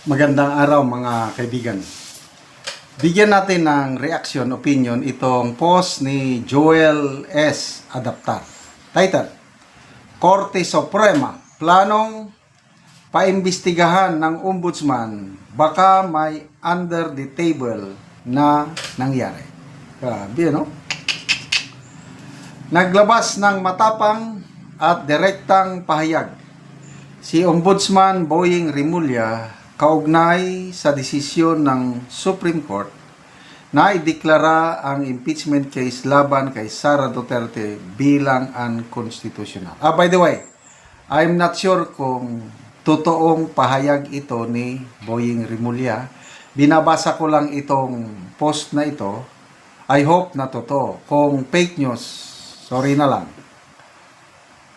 Magandang araw mga kaibigan. Bigyan natin ng reaction, opinion itong post ni Joel S. Adaptar. Title, Korte Suprema, planong paimbestigahan ng ombudsman baka may under the table na nangyari. Grabe, no? Naglabas ng matapang at direktang pahayag si Ombudsman Boying Rimulya kaugnay sa desisyon ng Supreme Court na ideklara ang impeachment case laban kay Sara Duterte bilang unconstitutional. By the way, I'm not sure kung totoong pahayag ito ni Boying Rimulya. Binabasa ko lang itong post na ito. I hope na totoo. Kung fake news, sorry na lang.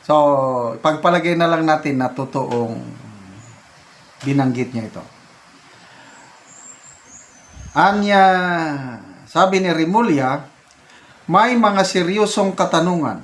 So, pagpalagay na lang natin na totoong binanggit niya ito. Anya, sabi ni Rimulya, may mga seryosong katanungan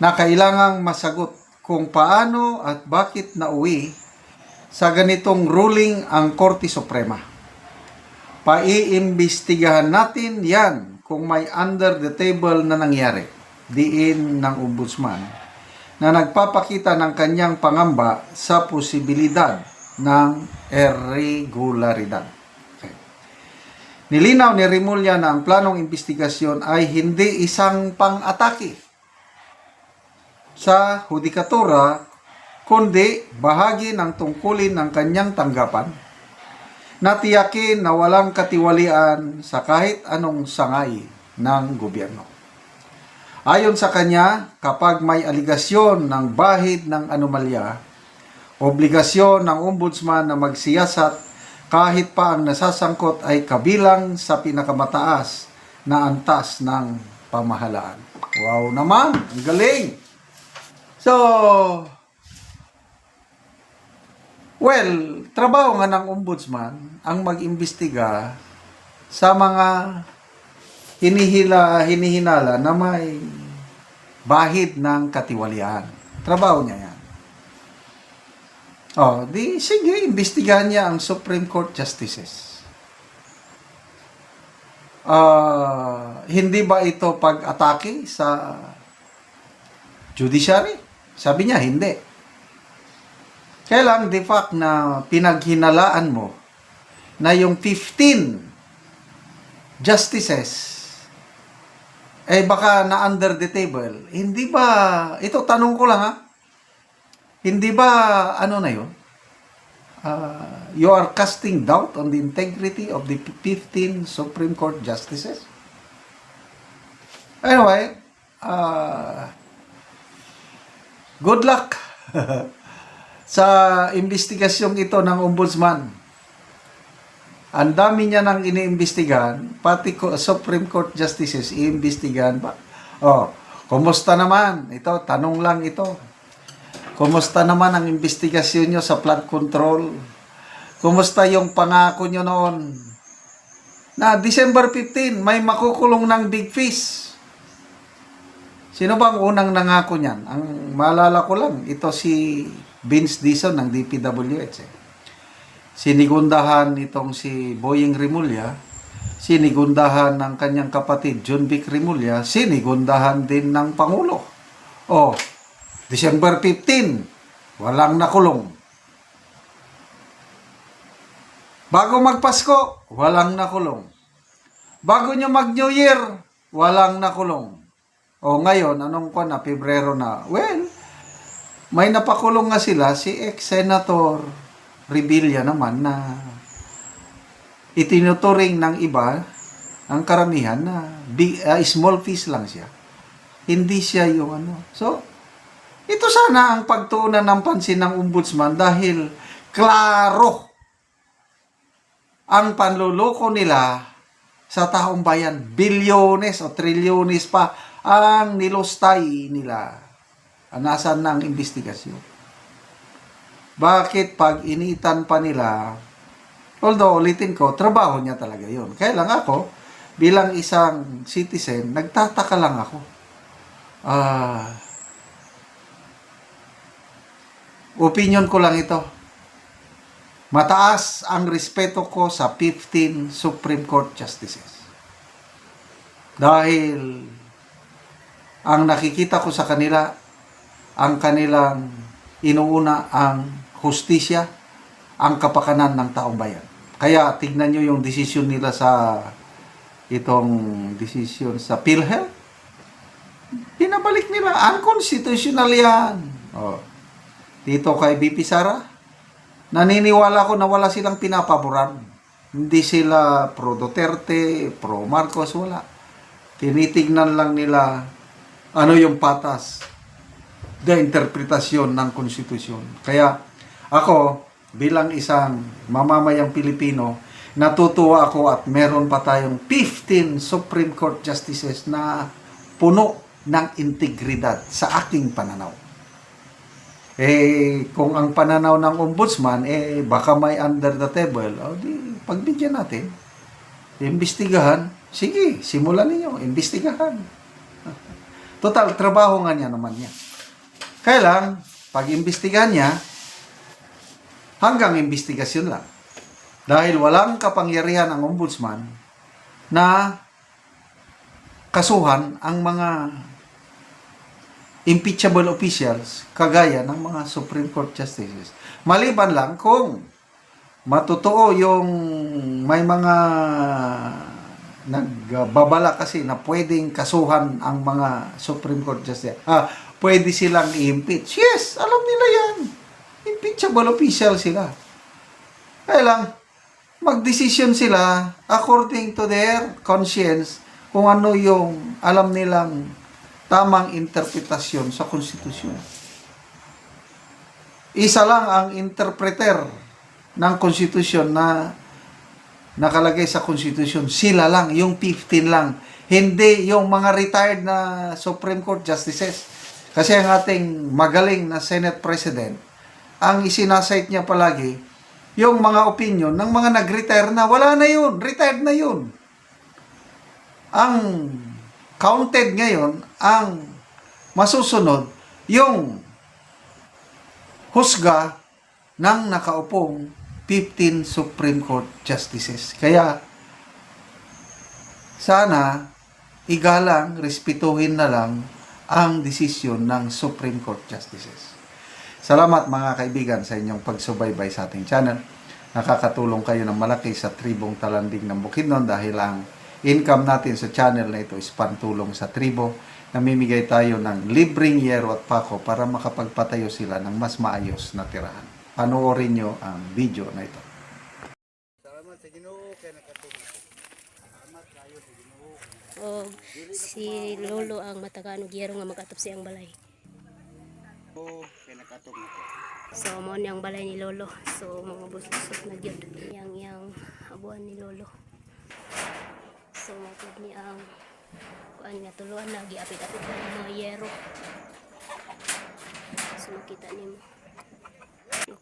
na kailangang masagot kung paano at bakit nauwi sa ganitong ruling ang Korte Suprema. Paiimbestigahan natin yan kung may under the table na nangyari, diin ng ombudsman, na nagpapakita ng kanyang pangamba sa posibilidad ng irregularidad. Okay. Nilinaw ni Rimulya na ang planong investigasyon ay hindi isang pang-atake sa hudikatura, kundi bahagi ng tungkulin ng kanyang tanggapan na tiyakin na walang katiwalian sa kahit anong sangay ng gobyerno. Ayon sa kanya, kapag may aligasyon ng bahid ng anomalya, obligasyon ng ombudsman na magsiyasat kahit pa ang nasasangkot ay kabilang sa pinakamataas na antas ng pamahalaan. Wow naman! Ang galing! So, well, trabaho nga ng ombudsman ang mag-imbestiga sa mga hinihinala na may bahid ng katiwalian. Trabaho niya yan. Di sige, imbestigahan niya ang Supreme Court Justices. Hindi ba ito pag-atake sa judiciary? Sabi niya, hindi. Kaya lang, the fact na pinaghinalaan mo na yung 15 justices baka na under the table. Hindi ba, ito tanong ko lang hindi ba, ano na yun? You are casting doubt on the integrity of the 15 Supreme Court Justices? Anyway, good luck sa investigasyong ito ng Ombudsman. Ang dami niya nang iniimbestigahan, pati Supreme Court Justices, iimbestigahan pa. Kumusta naman? Ito, tanong lang ito. Kumusta naman ang investigasyon nyo sa flood control? Kumusta yung pangako nyo noon? Na December 15, may makukulong ng big fish. Sino bang unang nangako niyan? Ang maalala ko lang, ito si Vince Dizon ng DPWH. Sinigundahan itong si Boying Rimulya, sinigundahan ng kanyang kapatid John Vic Rimulya, sinigundahan din ng Pangulo. December 15, walang nakulong. Bago magpasko, walang nakulong. Bago nyo mag-New Year, walang nakulong. Ngayon, anong Pebrero na? Well, may napakulong nga sila, si ex-senator Revilla naman na itinuturing ng iba, ang karamihan na small fees lang siya. Hindi siya yung So, ito sana ang pagtuunan ng pansin ng ombudsman dahil klaro ang panluloko nila sa taong bayan. Bilyones o trilyones pa ang nilustay nila. Nasaan na ang investigasyon? Bakit pag initan pa nila, although ulitin ko, trabaho niya talaga yun. Kaya lang ako, bilang isang citizen, nagtataka lang ako. Opinion ko lang ito. Mataas ang respeto ko sa 15 Supreme Court Justices. Dahil ang nakikita ko sa kanila, ang kanilang inuuna ang hustisya, ang kapakanan ng taong bayan. Kaya tignan nyo yung desisyon nila sa itong desisyon sa PhilHealth. Pinabalik nila. Unconstitutional yan. Oh. Dito kay BP Sara, naniniwala ko na wala silang pinapaboran. Hindi sila pro Duterte, pro Marcos, wala. Tinitignan lang nila ano yung patas na interpretasyon ng konstitusyon. Kaya ako, bilang isang mamamayang Pilipino, natutuwa ako at meron pa tayong 15 Supreme Court Justices na puno ng integridad sa aking pananaw. Kung ang pananaw ng ombudsman, baka may under the table, di, pagbigyan natin. Imbestigahan. Sige, simulan ninyo. Imbestigahan. Total, trabaho nga niya naman niya. Kaya lang, pag imbestigahan niya, hanggang imbestigasyon lang. Dahil walang kapangyarihan ang ombudsman na kasuhan ang mga impeachable officials kagaya ng mga Supreme Court Justices. Maliban lang kung matotoo yung may mga nagbabala kasi na pwedeng kasuhan ang mga Supreme Court Justices. Pwede silang i-impeach. Yes, alam nila yan. Impeachable official sila. Kaya lang, magdesisyon sila according to their conscience kung ano yung alam nilang tamang interpretasyon sa konstitusyon. Isa lang ang interpreter ng konstitusyon na nakalagay sa konstitusyon. Sila lang, yung 15 lang. Hindi yung mga retired na Supreme Court Justices. Kasi ang ating magaling na Senate President, ang isinasite niya palagi, yung mga opinion ng mga nag-retire na, wala na yun, retired na yun. Ang counted ngayon, ang masusunod, yung husga ng nakaupong 15 Supreme Court Justices. Kaya, sana, igalang, respetuhin na lang ang desisyon ng Supreme Court Justices. Salamat mga kaibigan sa inyong pagsubaybay sa ating channel. Nakakatulong kayo ng malaki sa tribong Talanding ng Bukidnon dahil ang income natin sa channel na ito is pantulong sa tribo. Namimigay tayo ng libreng yero at pako para makapagpatayo sila ng mas maayos na tirahan. Panoorin nyo ang video na ito. Salamat sa Ginoo kay nakatulong. Salamat kayo sa Ginoo. O si Lolo ang mataganog yero nga magatop siyang balay. Kay nakatulong ko. So mo ni ang balay ni Lolo. So mga busok na gyud yang abuan ni Lolo. So matod ni ang kuan nga tuluan na giapit-apit ng mga yero. So makita nimo.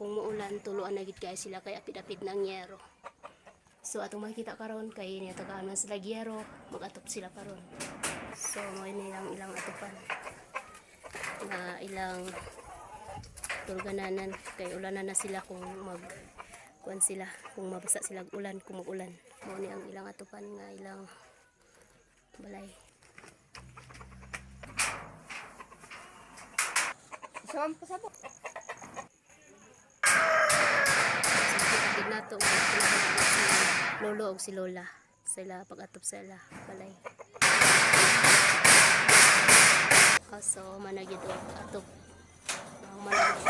Kung muulan tuluan na gid kay sila kay apit-apit ng yero. So atong makita karon kay niya tagaan man sila yero, magatop sila karon. So mo nilang ilang atupan. Na ilang tulgananan kay ulanan na sila kung mag kuan sila kung mabasa sila ulan kung mag-ulan. Mo ni ang ilang atupan nga ilang balay. Saan pa sabok? Sige nato si Lolo o si Lola sila pag-atop sila balay. So managid og atop ang managid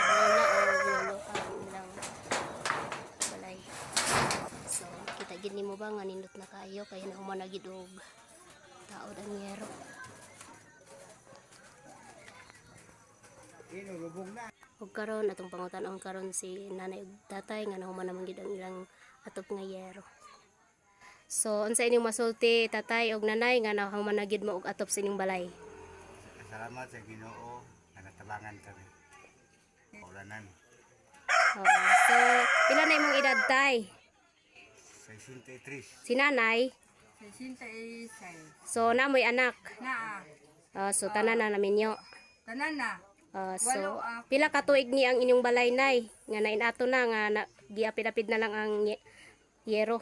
Lola o Lolo ang ilang balay. So kita gid nimo ba nga nindot na kayo kay na humanagid og taod ang yero. Inulubog na. Ug karon atong pangutan-on karon si nanay ug tatay nga nahuman naman gid ang ilang atop nga yero. So unsa inyong masulti tatay ug nanay nga nahuman na gid mo og atop sa inyong balay? Salamat sa Ginoo nga natabangan kami. Ulanan. Oo. So pila na imong edad tay? 63. Si nanay. 66. So namoy anak. Na, So tanan na namin yo. tanan na. So pila ka tuig ni ang inyong balay nay nga nainato na nga giapid-apid na lang ang yero.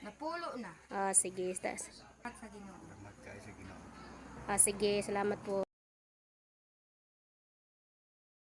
Napulo na. Sige. At sa Ginoo. Salamat kayo sa Ginoo. Sige, salamat po.